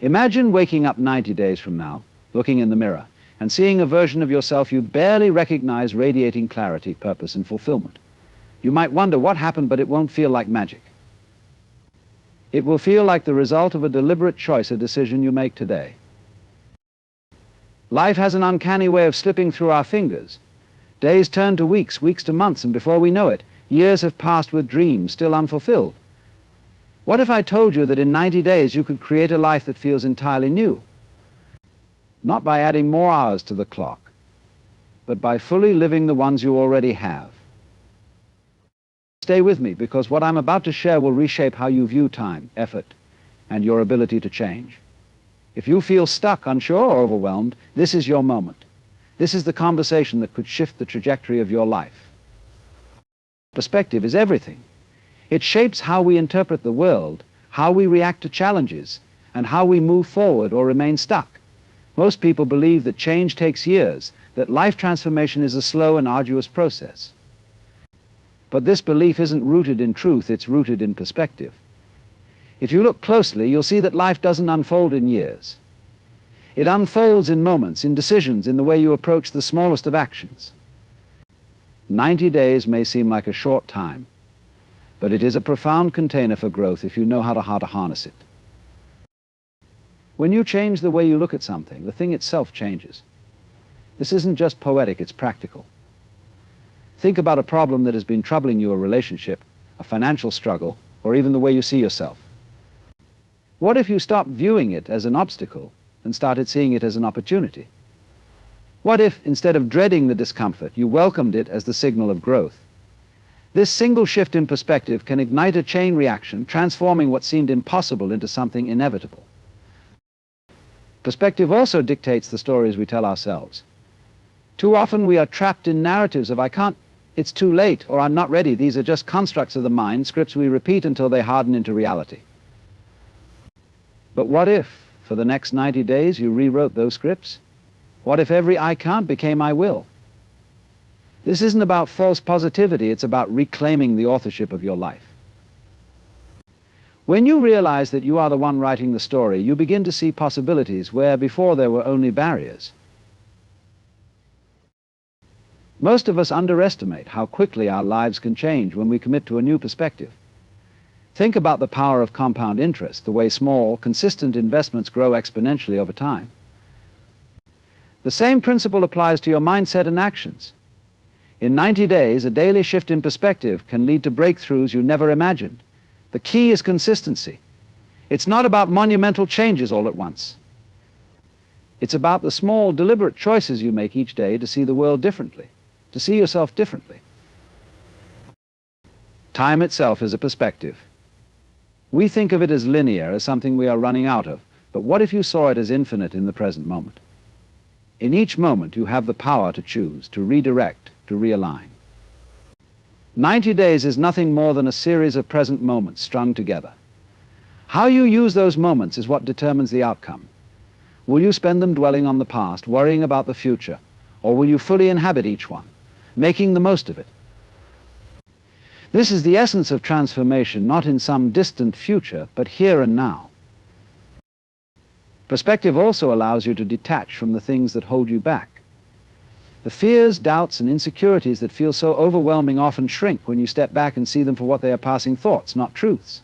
Imagine waking up 90 days from now, looking in the mirror, and seeing a version of yourself you barely recognize radiating clarity, purpose, and fulfillment. You might wonder what happened, but it won't feel like magic. It will feel like the result of a deliberate choice, a decision you make today. Life has an uncanny way of slipping through our fingers. Days turn to weeks, weeks to months, and before we know it, years have passed with dreams still unfulfilled. What if I told you that in 90 days you could create a life that feels entirely new? Not by adding more hours to the clock, but by fully living the ones you already have. Stay with me, because what I'm about to share will reshape how you view time, effort, and your ability to change. If you feel stuck, unsure, or overwhelmed, this is your moment. This is the conversation that could shift the trajectory of your life. Perspective is everything. It shapes how we interpret the world, how we react to challenges, and how we move forward or remain stuck. Most people believe that change takes years, that life transformation is a slow and arduous process. But this belief isn't rooted in truth, it's rooted in perspective. If you look closely, you'll see that life doesn't unfold in years. It unfolds in moments, in decisions, in the way you approach the smallest of actions. 90 days may seem like a short time, but it is a profound container for growth if you know how to harness it. When you change the way you look at something, the thing itself changes. This isn't just poetic, it's practical. Think about a problem that has been troubling you, a relationship, a financial struggle, or even the way you see yourself. What if you stopped viewing it as an obstacle and started seeing it as an opportunity? What if, instead of dreading the discomfort, you welcomed it as the signal of growth? This single shift in perspective can ignite a chain reaction, transforming what seemed impossible into something inevitable. Perspective also dictates the stories we tell ourselves. Too often we are trapped in narratives of "I can't," "it's too late," or "I'm not ready." These are just constructs of the mind, scripts we repeat until they harden into reality. But what if, for the next 90 days, you rewrote those scripts? What if every "I can't" became "I will"? This isn't about false positivity, it's about reclaiming the authorship of your life. When you realize that you are the one writing the story, you begin to see possibilities where before there were only barriers. Most of us underestimate how quickly our lives can change when we commit to a new perspective. Think about the power of compound interest, the way small, consistent investments grow exponentially over time. The same principle applies to your mindset and actions. In 90 days, a daily shift in perspective can lead to breakthroughs you never imagined. The key is consistency. It's not about monumental changes all at once. It's about the small, deliberate choices you make each day to see the world differently, to see yourself differently. Time itself is a perspective. We think of it as linear, as something we are running out of, but what if you saw it as infinite in the present moment? In each moment, you have the power to choose, to redirect, to realign. 90 days is nothing more than a series of present moments strung together. How you use those moments is what determines the outcome. Will you spend them dwelling on the past, worrying about the future, or will you fully inhabit each one, making the most of it? This is the essence of transformation, not in some distant future, but here and now. Perspective also allows you to detach from the things that hold you back. The fears, doubts, and insecurities that feel so overwhelming often shrink when you step back and see them for what they are: passing thoughts, not truths.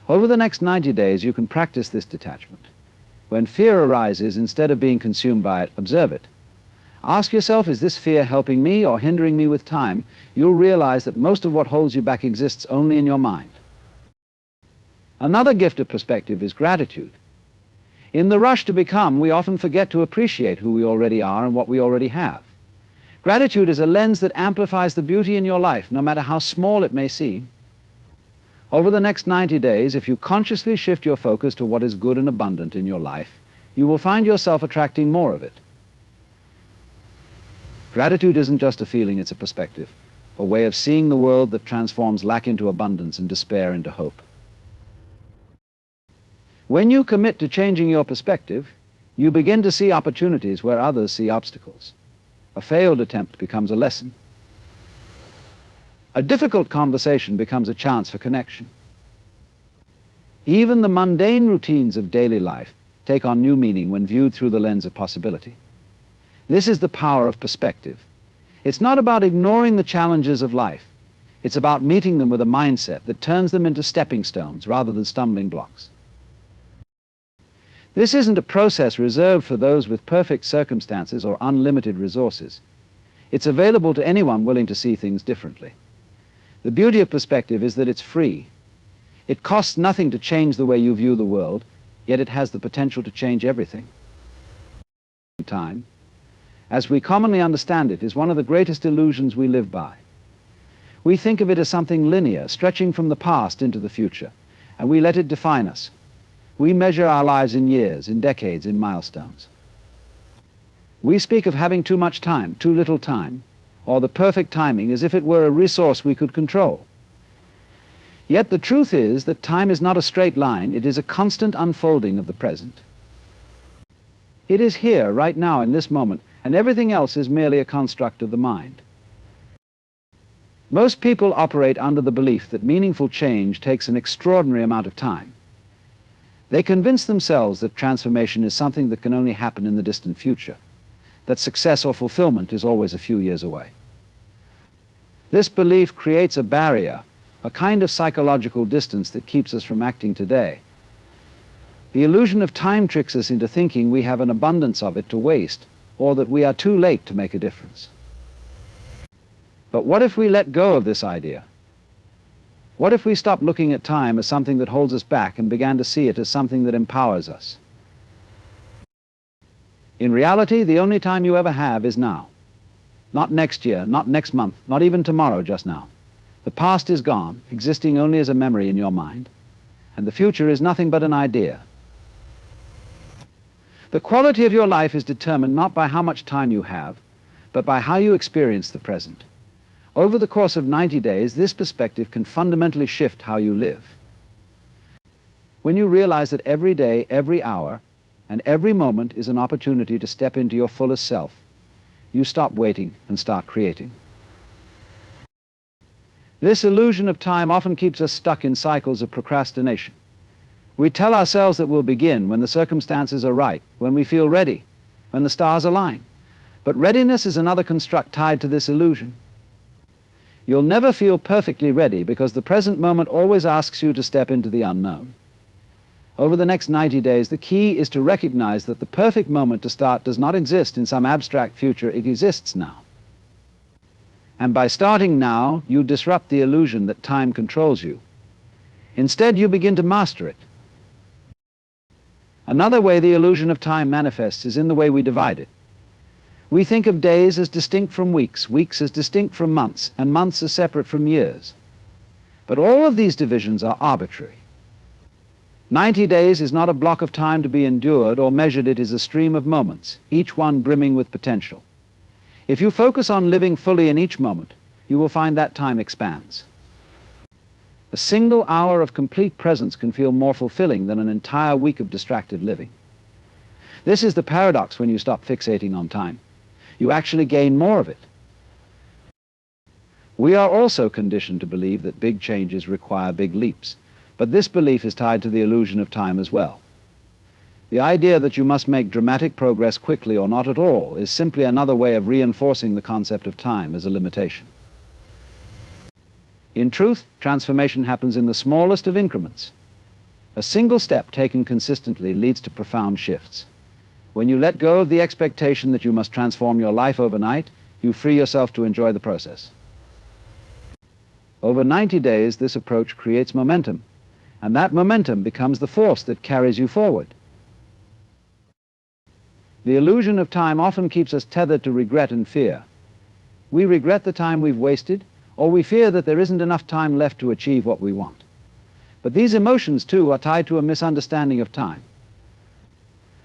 Over the next 90 days, you can practice this detachment. When fear arises, instead of being consumed by it, observe it. Ask yourself, is this fear helping me or hindering me? With time, you'll realize that most of what holds you back exists only in your mind. Another gift of perspective is gratitude. In the rush to become, we often forget to appreciate who we already are and what we already have. Gratitude is a lens that amplifies the beauty in your life, no matter how small it may seem. Over the next 90 days, if you consciously shift your focus to what is good and abundant in your life, you will find yourself attracting more of it. Gratitude isn't just a feeling, it's a perspective, a way of seeing the world that transforms lack into abundance and despair into hope. When you commit to changing your perspective, you begin to see opportunities where others see obstacles. A failed attempt becomes a lesson. A difficult conversation becomes a chance for connection. Even the mundane routines of daily life take on new meaning when viewed through the lens of possibility. This is the power of perspective. It's not about ignoring the challenges of life. It's about meeting them with a mindset that turns them into stepping stones rather than stumbling blocks. This isn't a process reserved for those with perfect circumstances or unlimited resources. It's available to anyone willing to see things differently. The beauty of perspective is that it's free. It costs nothing to change the way you view the world, yet it has the potential to change everything. Time, as we commonly understand it, is one of the greatest illusions we live by. We think of it as something linear, stretching from the past into the future, and we let it define us. We measure our lives in years, in decades, in milestones. We speak of having too much time, too little time, or the perfect timing as if it were a resource we could control. Yet the truth is that time is not a straight line, it is a constant unfolding of the present. It is here, right now, in this moment, and everything else is merely a construct of the mind. Most people operate under the belief that meaningful change takes an extraordinary amount of time. They convince themselves that transformation is something that can only happen in the distant future, that success or fulfillment is always a few years away. This belief creates a barrier, a kind of psychological distance that keeps us from acting today. The illusion of time tricks us into thinking we have an abundance of it to waste, or that we are too late to make a difference. But what if we let go of this idea? What if we stopped looking at time as something that holds us back and began to see it as something that empowers us? In reality, the only time you ever have is now. Not next year, not next month, not even tomorrow, just now. The past is gone, existing only as a memory in your mind, and the future is nothing but an idea. The quality of your life is determined not by how much time you have, but by how you experience the present. Over the course of 90 days, this perspective can fundamentally shift how you live. When you realize that every day, every hour, and every moment is an opportunity to step into your fullest self, you stop waiting and start creating. This illusion of time often keeps us stuck in cycles of procrastination. We tell ourselves that we'll begin when the circumstances are right, when we feel ready, when the stars align. But readiness is another construct tied to this illusion. You'll never feel perfectly ready because the present moment always asks you to step into the unknown. Over the next 90 days, the key is to recognize that the perfect moment to start does not exist in some abstract future, it exists now. And by starting now, you disrupt the illusion that time controls you. Instead, you begin to master it. Another way the illusion of time manifests is in the way we divide it. We think of days as distinct from weeks, weeks as distinct from months, and months as separate from years. But all of these divisions are arbitrary. 90 days is not a block of time to be endured or measured, it is a stream of moments, each one brimming with potential. If you focus on living fully in each moment, you will find that time expands. A single hour of complete presence can feel more fulfilling than an entire week of distracted living. This is the paradox when you stop fixating on time. You actually gain more of it. We are also conditioned to believe that big changes require big leaps, but this belief is tied to the illusion of time as well. The idea that you must make dramatic progress quickly or not at all is simply another way of reinforcing the concept of time as a limitation. In truth, transformation happens in the smallest of increments. A single step taken consistently leads to profound shifts. When you let go of the expectation that you must transform your life overnight, you free yourself to enjoy the process. Over 90 days, this approach creates momentum, and that momentum becomes the force that carries you forward. The illusion of time often keeps us tethered to regret and fear. We regret the time we've wasted, or we fear that there isn't enough time left to achieve what we want. But these emotions, too, are tied to a misunderstanding of time.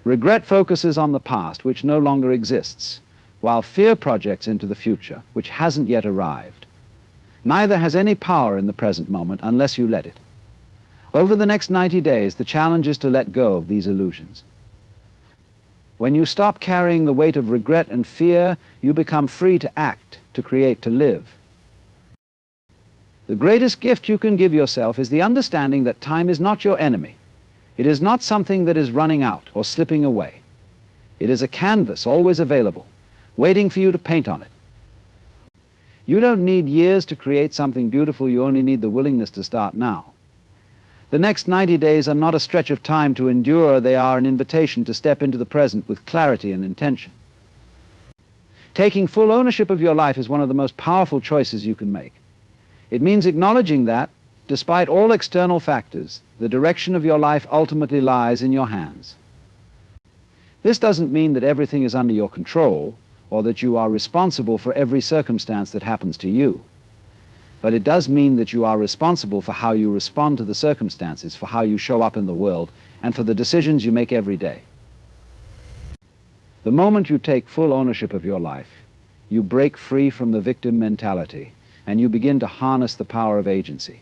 Regret focuses on the past, which no longer exists, while fear projects into the future, which hasn't yet arrived. Neither has any power in the present moment unless you let it. Over the next 90 days, the challenge is to let go of these illusions. When you stop carrying the weight of regret and fear, you become free to act, to create, to live. The greatest gift you can give yourself is the understanding that time is not your enemy. It is not something that is running out or slipping away. It is a canvas always available, waiting for you to paint on it. You don't need years to create something beautiful, you only need the willingness to start now. The next 90 days are not a stretch of time to endure, they are an invitation to step into the present with clarity and intention. Taking full ownership of your life is one of the most powerful choices you can make. It means acknowledging that, despite all external factors, the direction of your life ultimately lies in your hands. This doesn't mean that everything is under your control, or that you are responsible for every circumstance that happens to you. But it does mean that you are responsible for how you respond to the circumstances, for how you show up in the world, and for the decisions you make every day. The moment you take full ownership of your life, you break free from the victim mentality, and you begin to harness the power of agency.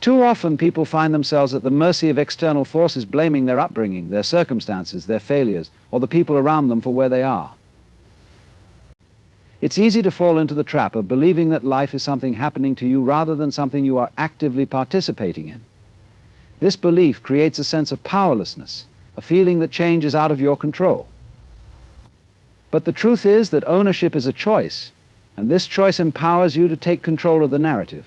Too often people find themselves at the mercy of external forces, blaming their upbringing, their circumstances, their failures, or the people around them for where they are. It's easy to fall into the trap of believing that life is something happening to you rather than something you are actively participating in. This belief creates a sense of powerlessness, a feeling that change is out of your control. But the truth is that ownership is a choice, and this choice empowers you to take control of the narrative.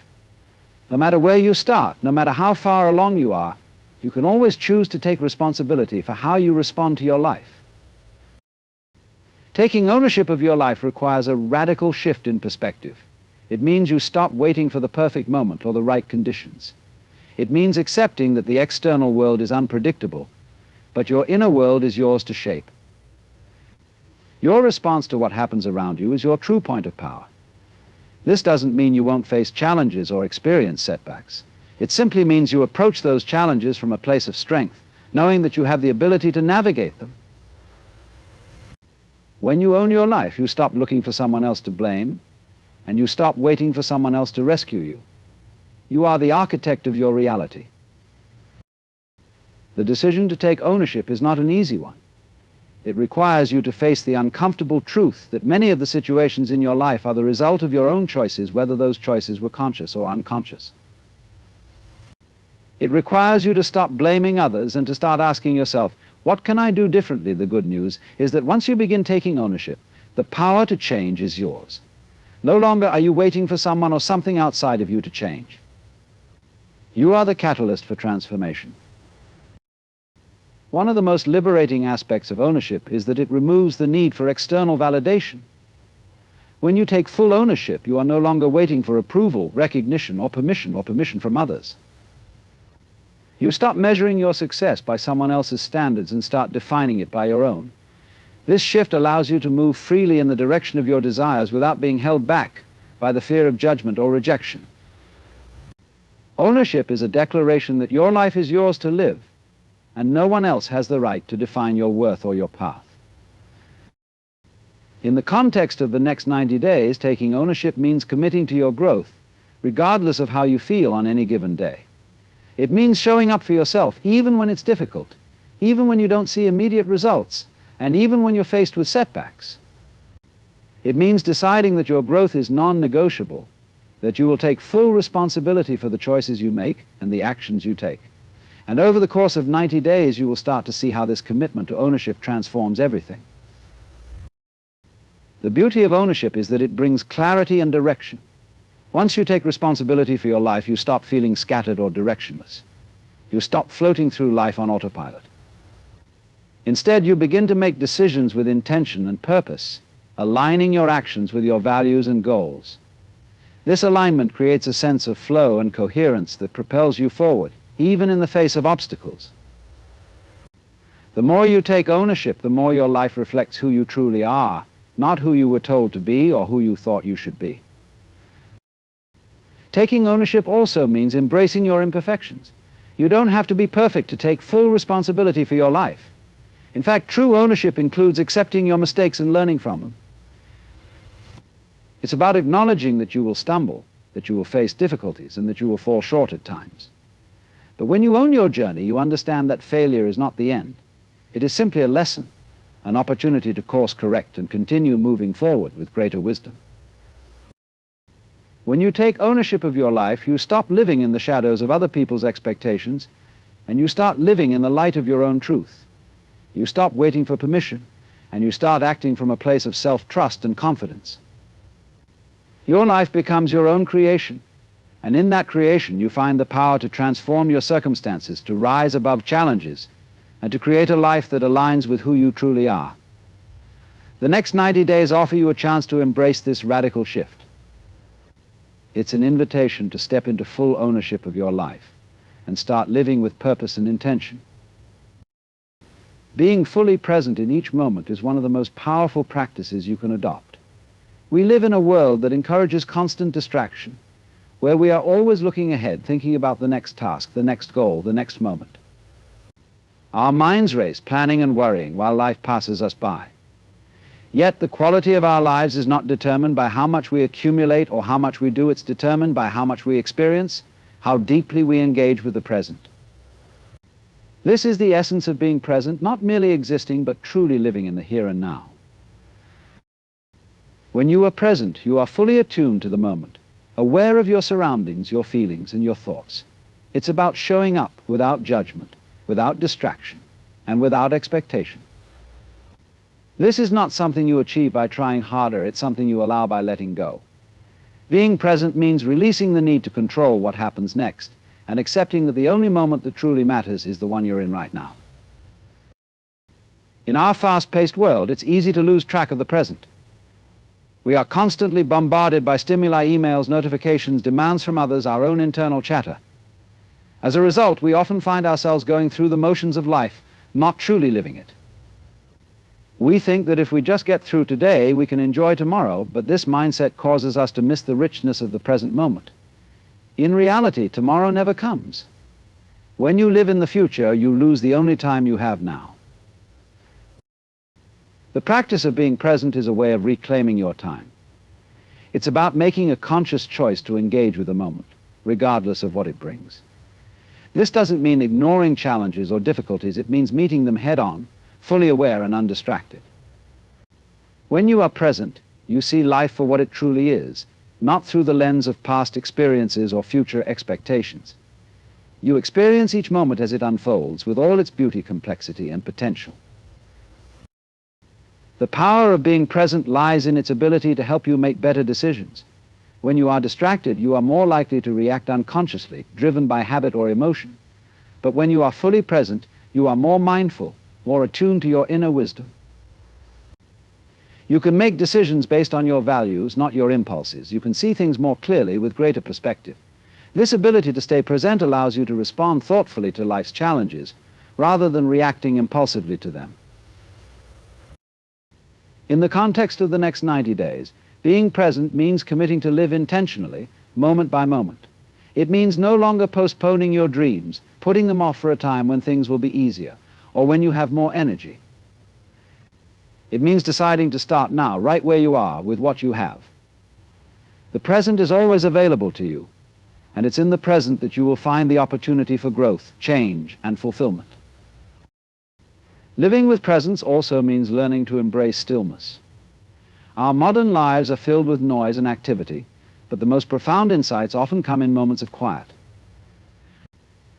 No matter where you start, no matter how far along you are, you can always choose to take responsibility for how you respond to your life. Taking ownership of your life requires a radical shift in perspective. It means you stop waiting for the perfect moment or the right conditions. It means accepting that the external world is unpredictable, but your inner world is yours to shape. Your response to what happens around you is your true point of power. This doesn't mean you won't face challenges or experience setbacks. It simply means you approach those challenges from a place of strength, knowing that you have the ability to navigate them. When you own your life, you stop looking for someone else to blame, and you stop waiting for someone else to rescue you. You are the architect of your reality. The decision to take ownership is not an easy one. It requires you to face the uncomfortable truth that many of the situations in your life are the result of your own choices, whether those choices were conscious or unconscious. It requires you to stop blaming others and to start asking yourself, what can I do differently? The good news is that once you begin taking ownership, the power to change is yours. No longer are you waiting for someone or something outside of you to change. You are the catalyst for transformation. One of the most liberating aspects of ownership is that it removes the need for external validation. When you take full ownership, you are no longer waiting for approval, recognition, or permission from others. You stop measuring your success by someone else's standards and start defining it by your own. This shift allows you to move freely in the direction of your desires without being held back by the fear of judgment or rejection. Ownership is a declaration that your life is yours to live, and no one else has the right to define your worth or your path. In the context of the next 90 days, taking ownership means committing to your growth, regardless of how you feel on any given day. It means showing up for yourself, even when it's difficult, even when you don't see immediate results, and even when you're faced with setbacks. It means deciding that your growth is non-negotiable, that you will take full responsibility for the choices you make and the actions you take. And over the course of 90 days, you will start to see how this commitment to ownership transforms everything. The beauty of ownership is that it brings clarity and direction. Once you take responsibility for your life, you stop feeling scattered or directionless. You stop floating through life on autopilot. Instead, you begin to make decisions with intention and purpose, aligning your actions with your values and goals. This alignment creates a sense of flow and coherence that propels you forward, even in the face of obstacles. The more you take ownership, the more your life reflects who you truly are, not who you were told to be or who you thought you should be. Taking ownership also means embracing your imperfections. You don't have to be perfect to take full responsibility for your life. In fact, true ownership includes accepting your mistakes and learning from them. It's about acknowledging that you will stumble, that you will face difficulties, and that you will fall short at times. But when you own your journey, you understand that failure is not the end. It is simply a lesson, an opportunity to course correct and continue moving forward with greater wisdom. When you take ownership of your life, you stop living in the shadows of other people's expectations and you start living in the light of your own truth. You stop waiting for permission, and you start acting from a place of self-trust and confidence. Your life becomes your own creation, and in that creation you find the power to transform your circumstances, to rise above challenges, and to create a life that aligns with who you truly are. The next 90 days offer you a chance to embrace this radical shift. It's an invitation to step into full ownership of your life and start living with purpose and intention. Being fully present in each moment is one of the most powerful practices you can adopt. We live in a world that encourages constant distraction, where we are always looking ahead, thinking about the next task, the next goal, the next moment. Our minds race, planning and worrying, while life passes us by. Yet the quality of our lives is not determined by how much we accumulate or how much we do. It's determined by how much we experience, how deeply we engage with the present. This is the essence of being present, not merely existing, but truly living in the here and now. When you are present, you are fully attuned to the moment, aware of your surroundings, your feelings, and your thoughts. It's about showing up without judgment, without distraction, and without expectation. This is not something you achieve by trying harder, it's something you allow by letting go. Being present means releasing the need to control what happens next, and accepting that the only moment that truly matters is the one you're in right now. In our fast-paced world, it's easy to lose track of the present. We are constantly bombarded by stimuli, emails, notifications, demands from others, our own internal chatter. As a result, we often find ourselves going through the motions of life, not truly living it. We think that if we just get through today, we can enjoy tomorrow, but this mindset causes us to miss the richness of the present moment. In reality, tomorrow never comes. When you live in the future, you lose the only time you have now. The practice of being present is a way of reclaiming your time. It's about making a conscious choice to engage with the moment, regardless of what it brings. This doesn't mean ignoring challenges or difficulties. It means meeting them head-on, fully aware and undistracted. When you are present, you see life for what it truly is, not through the lens of past experiences or future expectations. You experience each moment as it unfolds, with all its beauty, complexity, and potential. The power of being present lies in its ability to help you make better decisions. When you are distracted, you are more likely to react unconsciously, driven by habit or emotion. But when you are fully present, you are more mindful, more attuned to your inner wisdom. You can make decisions based on your values, not your impulses. You can see things more clearly with greater perspective. This ability to stay present allows you to respond thoughtfully to life's challenges, rather than reacting impulsively to them. In the context of the next 90 days, being present means committing to live intentionally, moment by moment. It means no longer postponing your dreams, putting them off for a time when things will be easier, or when you have more energy. It means deciding to start now, right where you are, with what you have. The present is always available to you, and it's in the present that you will find the opportunity for growth, change, and fulfillment. Living with presence also means learning to embrace stillness. Our modern lives are filled with noise and activity, but the most profound insights often come in moments of quiet.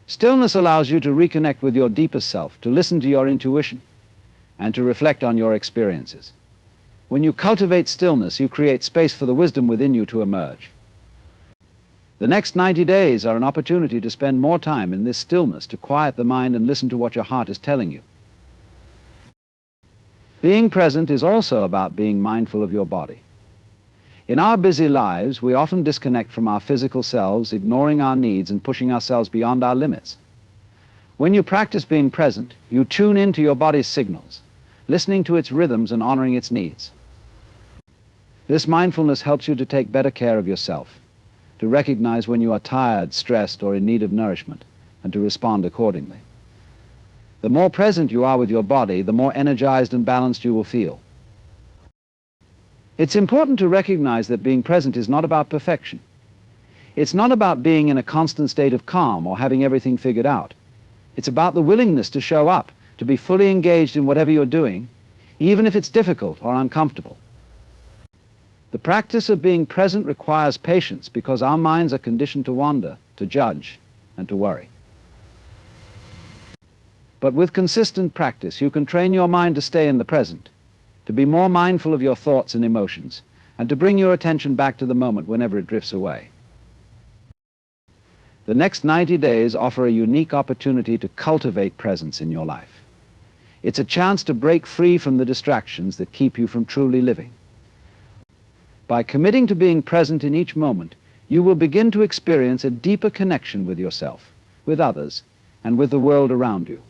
Stillness allows you to reconnect with your deepest self, to listen to your intuition, and to reflect on your experiences. When you cultivate stillness, you create space for the wisdom within you to emerge. The next 90 days are an opportunity to spend more time in this stillness, to quiet the mind and listen to what your heart is telling you. Being present is also about being mindful of your body. In our busy lives, we often disconnect from our physical selves, ignoring our needs and pushing ourselves beyond our limits. When you practice being present, you tune into your body's signals, listening to its rhythms and honoring its needs. This mindfulness helps you to take better care of yourself, to recognize when you are tired, stressed, or in need of nourishment, and to respond accordingly. The more present you are with your body, the more energized and balanced you will feel. It's important to recognize that being present is not about perfection. It's not about being in a constant state of calm or having everything figured out. It's about the willingness to show up, to be fully engaged in whatever you're doing, even if it's difficult or uncomfortable. The practice of being present requires patience because our minds are conditioned to wander, to judge, and to worry. But with consistent practice, you can train your mind to stay in the present, to be more mindful of your thoughts and emotions, and to bring your attention back to the moment whenever it drifts away. The next 90 days offer a unique opportunity to cultivate presence in your life. It's a chance to break free from the distractions that keep you from truly living. By committing to being present in each moment, you will begin to experience a deeper connection with yourself, with others, and with the world around you.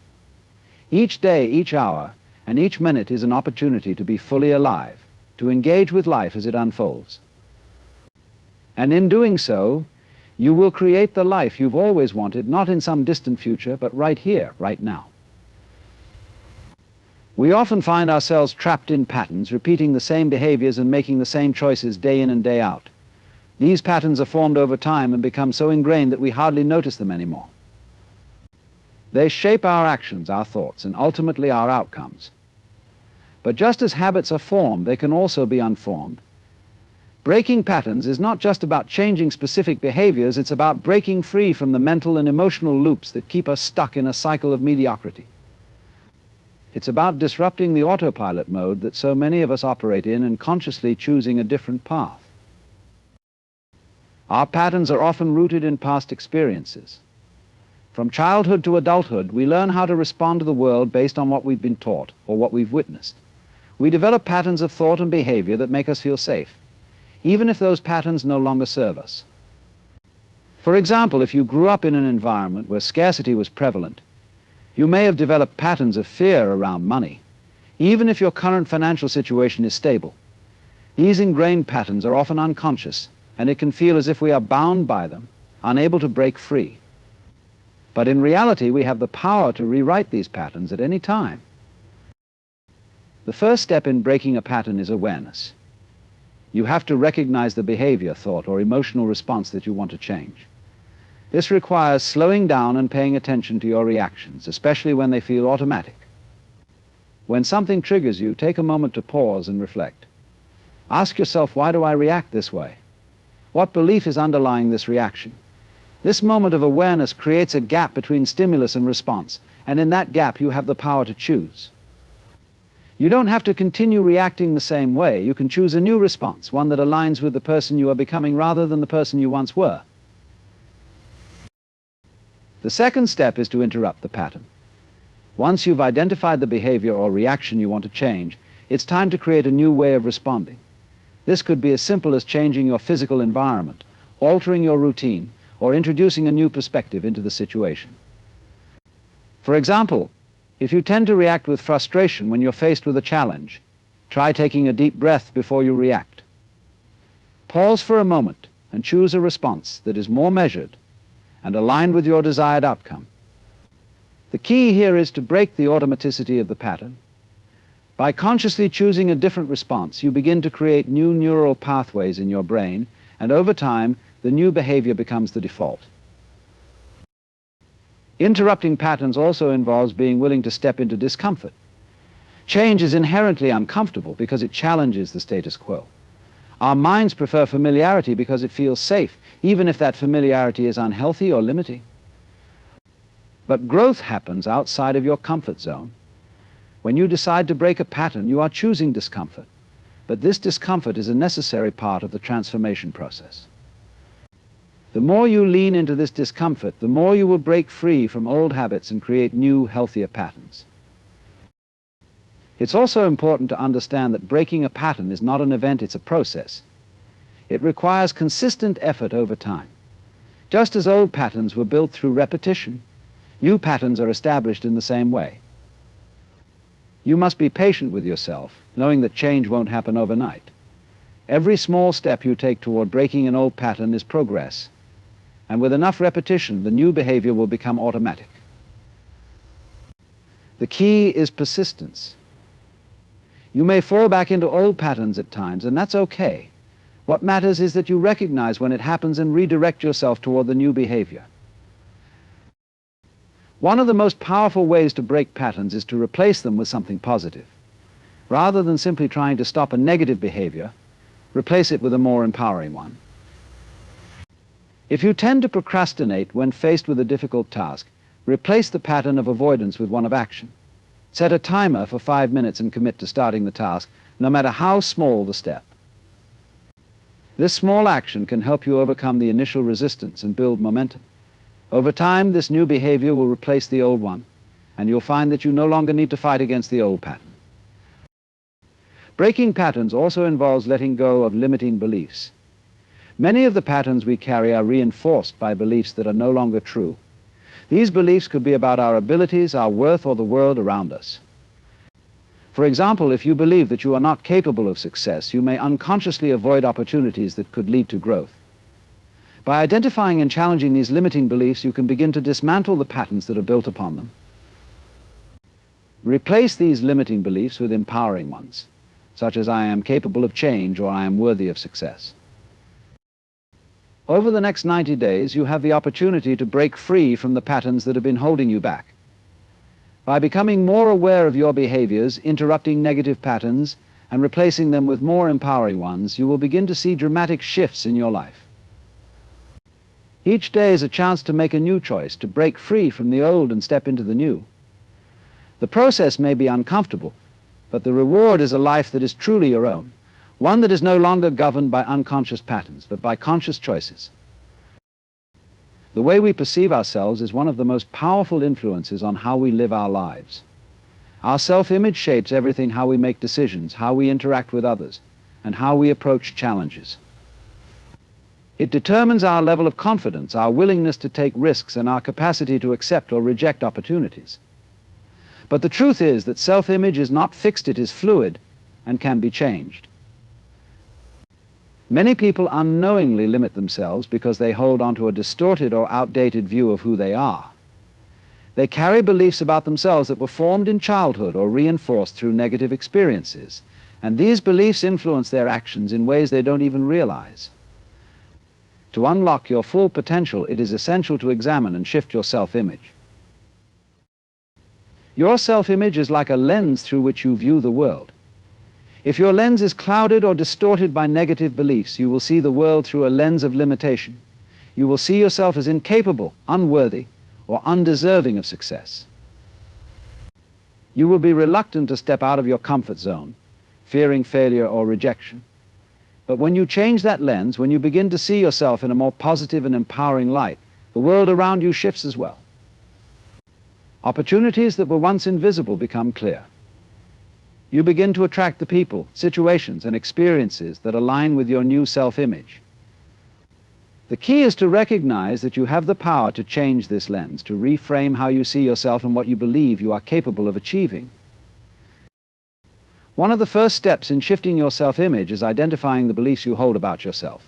Each day, each hour, and each minute is an opportunity to be fully alive, to engage with life as it unfolds. And in doing so, you will create the life you've always wanted, not in some distant future, but right here, right now. We often find ourselves trapped in patterns, repeating the same behaviors and making the same choices day in and day out. These patterns are formed over time and become so ingrained that we hardly notice them anymore. They shape our actions, our thoughts, and ultimately our outcomes. But just as habits are formed, they can also be unformed. Breaking patterns is not just about changing specific behaviors, it's about breaking free from the mental and emotional loops that keep us stuck in a cycle of mediocrity. It's about disrupting the autopilot mode that so many of us operate in and consciously choosing a different path. Our patterns are often rooted in past experiences. From childhood to adulthood, we learn how to respond to the world based on what we've been taught or what we've witnessed. We develop patterns of thought and behavior that make us feel safe, even if those patterns no longer serve us. For example, if you grew up in an environment where scarcity was prevalent, you may have developed patterns of fear around money, even if your current financial situation is stable. These ingrained patterns are often unconscious, and it can feel as if we are bound by them, unable to break free. But in reality, we have the power to rewrite these patterns at any time. The first step in breaking a pattern is awareness. You have to recognize the behavior, thought, or emotional response that you want to change. This requires slowing down and paying attention to your reactions, especially when they feel automatic. When something triggers you, take a moment to pause and reflect. Ask yourself, why do I react this way? What belief is underlying this reaction? This moment of awareness creates a gap between stimulus and response, and in that gap you have the power to choose. You don't have to continue reacting the same way. You can choose a new response, one that aligns with the person you are becoming rather than the person you once were. The second step is to interrupt the pattern. Once you've identified the behavior or reaction you want to change, it's time to create a new way of responding. This could be as simple as changing your physical environment, altering your routine, or introducing a new perspective into the situation. For example, if you tend to react with frustration when you're faced with a challenge, try taking a deep breath before you react. Pause for a moment and choose a response that is more measured and aligned with your desired outcome. The key here is to break the automaticity of the pattern. By consciously choosing a different response, you begin to create new neural pathways in your brain, and over time, the new behavior becomes the default. Interrupting patterns also involves being willing to step into discomfort. Change is inherently uncomfortable because it challenges the status quo. Our minds prefer familiarity because it feels safe, even if that familiarity is unhealthy or limiting. But growth happens outside of your comfort zone. When you decide to break a pattern, you are choosing discomfort. But this discomfort is a necessary part of the transformation process. The more you lean into this discomfort, the more you will break free from old habits and create new, healthier patterns. It's also important to understand that breaking a pattern is not an event, it's a process. It requires consistent effort over time. Just as old patterns were built through repetition, new patterns are established in the same way. You must be patient with yourself, knowing that change won't happen overnight. Every small step you take toward breaking an old pattern is progress. And with enough repetition, the new behavior will become automatic. The key is persistence. You may fall back into old patterns at times, and that's okay. What matters is that you recognize when it happens and redirect yourself toward the new behavior. One of the most powerful ways to break patterns is to replace them with something positive. Rather than simply trying to stop a negative behavior, replace it with a more empowering one. If you tend to procrastinate when faced with a difficult task, Replace the pattern of avoidance with one of action. Set a timer for 5 minutes and commit to starting the task, no matter how small the step. This small action can help you overcome the initial resistance and build momentum. Over time, this new behavior will replace the old one, and you'll find that you no longer need to fight against the old pattern. Breaking patterns also involves letting go of limiting beliefs. Many of the patterns we carry are reinforced by beliefs that are no longer true. These beliefs could be about our abilities, our worth, or the world around us. For example, if you believe that you are not capable of success, you may unconsciously avoid opportunities that could lead to growth. By identifying and challenging these limiting beliefs, you can begin to dismantle the patterns that are built upon them. Replace these limiting beliefs with empowering ones, such as I am capable of change or I am worthy of success. Over the next 90 days, you have the opportunity to break free from the patterns that have been holding you back. By becoming more aware of your behaviors, interrupting negative patterns, and replacing them with more empowering ones, you will begin to see dramatic shifts in your life. Each day is a chance to make a new choice, to break free from the old and step into the new. The process may be uncomfortable, but the reward is a life that is truly your own, one that is no longer governed by unconscious patterns, but by conscious choices. The way we perceive ourselves is one of the most powerful influences on how we live our lives. Our self-image shapes everything: how we make decisions, how we interact with others, and how we approach challenges. It determines our level of confidence, our willingness to take risks, and our capacity to accept or reject opportunities. But the truth is that self-image is not fixed, it is fluid and can be changed. Many people unknowingly limit themselves because they hold on to a distorted or outdated view of who they are. They carry beliefs about themselves that were formed in childhood or reinforced through negative experiences, and these beliefs influence their actions in ways they don't even realize. To unlock your full potential, it is essential to examine and shift your self-image. Your self-image is like a lens through which you view the world. If your lens is clouded or distorted by negative beliefs, you will see the world through a lens of limitation. You will see yourself as incapable, unworthy, or undeserving of success. You will be reluctant to step out of your comfort zone, fearing failure or rejection. But when you change that lens, when you begin to see yourself in a more positive and empowering light, the world around you shifts as well. Opportunities that were once invisible become clear. You begin to attract the people, situations, and experiences that align with your new self-image. The key is to recognize that you have the power to change this lens, to reframe how you see yourself and what you believe you are capable of achieving. One of the first steps in shifting your self-image is identifying the beliefs you hold about yourself.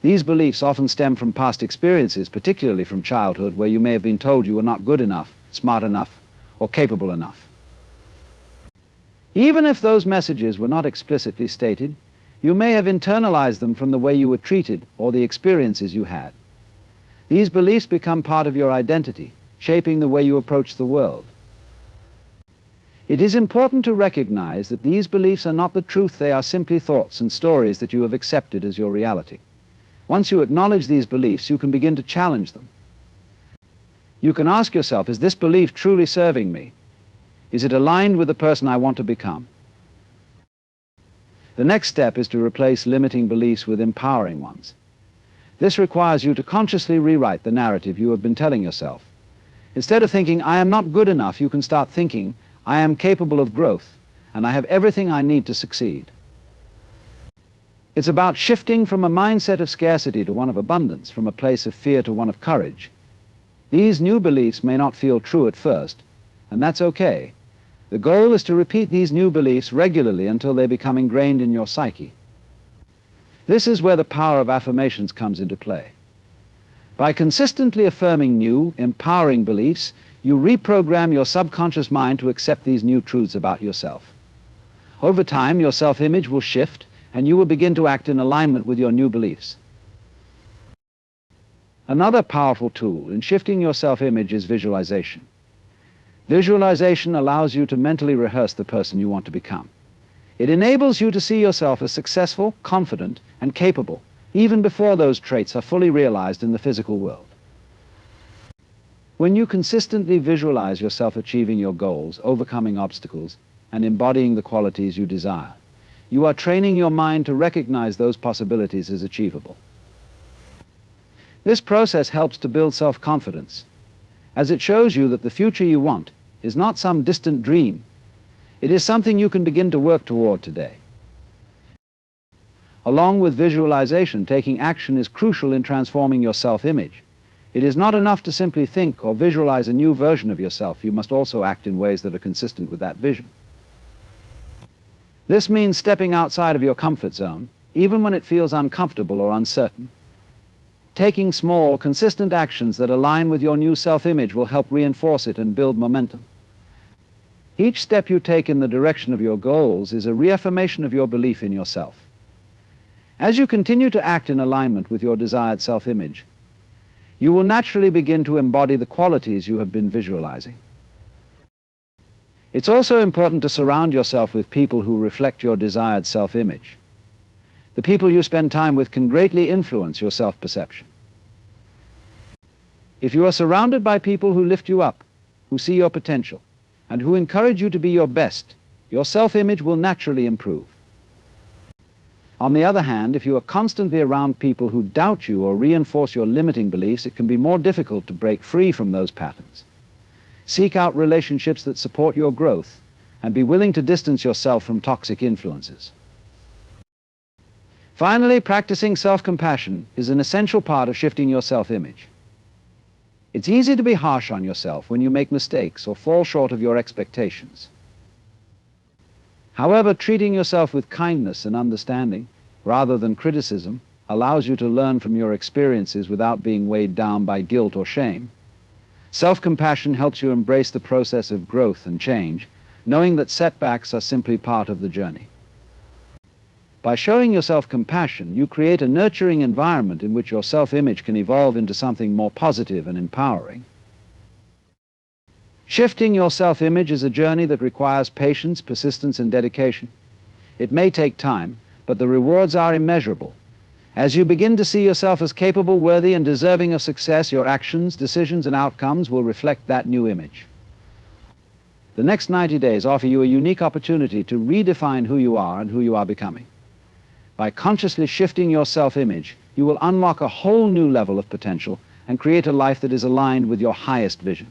These beliefs often stem from past experiences, particularly from childhood, where you may have been told you were not good enough, smart enough, or capable enough. Even if those messages were not explicitly stated, you may have internalized them from the way you were treated or the experiences you had. These beliefs become part of your identity, shaping the way you approach the world. It is important to recognize that these beliefs are not the truth, they are simply thoughts and stories that you have accepted as your reality. Once you acknowledge these beliefs, you can begin to challenge them. You can ask yourself, is this belief truly serving me? Is it aligned with the person I want to become? The next step is to replace limiting beliefs with empowering ones. This requires you to consciously rewrite the narrative you have been telling yourself. Instead of thinking, I am not good enough, you can start thinking, I am capable of growth, and I have everything I need to succeed. It's about shifting from a mindset of scarcity to one of abundance, from a place of fear to one of courage. These new beliefs may not feel true at first, and that's okay. The goal is to repeat these new beliefs regularly until they become ingrained in your psyche. This is where the power of affirmations comes into play. By consistently affirming new, empowering beliefs, you reprogram your subconscious mind to accept these new truths about yourself. Over time, your self-image will shift, and you will begin to act in alignment with your new beliefs. Another powerful tool in shifting your self-image is visualization. Visualization allows you to mentally rehearse the person you want to become. It enables you to see yourself as successful, confident, and capable, even before those traits are fully realized in the physical world. When you consistently visualize yourself achieving your goals, overcoming obstacles, and embodying the qualities you desire, you are training your mind to recognize those possibilities as achievable. This process helps to build self-confidence, as it shows you that the future you want is not some distant dream. It is something you can begin to work toward today. Along with visualization, taking action is crucial in transforming your self-image. It is not enough to simply think or visualize a new version of yourself. You must also act in ways that are consistent with that vision. This means stepping outside of your comfort zone, even when it feels uncomfortable or uncertain. Taking small, consistent actions that align with your new self-image will help reinforce it and build momentum. Each step you take in the direction of your goals is a reaffirmation of your belief in yourself. As you continue to act in alignment with your desired self-image, you will naturally begin to embody the qualities you have been visualizing. It's also important to surround yourself with people who reflect your desired self-image. The people you spend time with can greatly influence your self-perception. If you are surrounded by people who lift you up, who see your potential, and who encourage you to be your best, your self-image will naturally improve. On the other hand, if you are constantly around people who doubt you or reinforce your limiting beliefs, it can be more difficult to break free from those patterns. Seek out relationships that support your growth, and be willing to distance yourself from toxic influences. Finally, practicing self-compassion is an essential part of shifting your self-image. It's easy to be harsh on yourself when you make mistakes or fall short of your expectations. However, treating yourself with kindness and understanding, rather than criticism, allows you to learn from your experiences without being weighed down by guilt or shame. Self-compassion helps you embrace the process of growth and change, knowing that setbacks are simply part of the journey. By showing yourself compassion, you create a nurturing environment in which your self-image can evolve into something more positive and empowering. Shifting your self-image is a journey that requires patience, persistence, and dedication. It may take time, but the rewards are immeasurable. As you begin to see yourself as capable, worthy, and deserving of success, your actions, decisions, and outcomes will reflect that new image. The next 90 days offer you a unique opportunity to redefine who you are and who you are becoming. By consciously shifting your self-image, you will unlock a whole new level of potential and create a life that is aligned with your highest vision.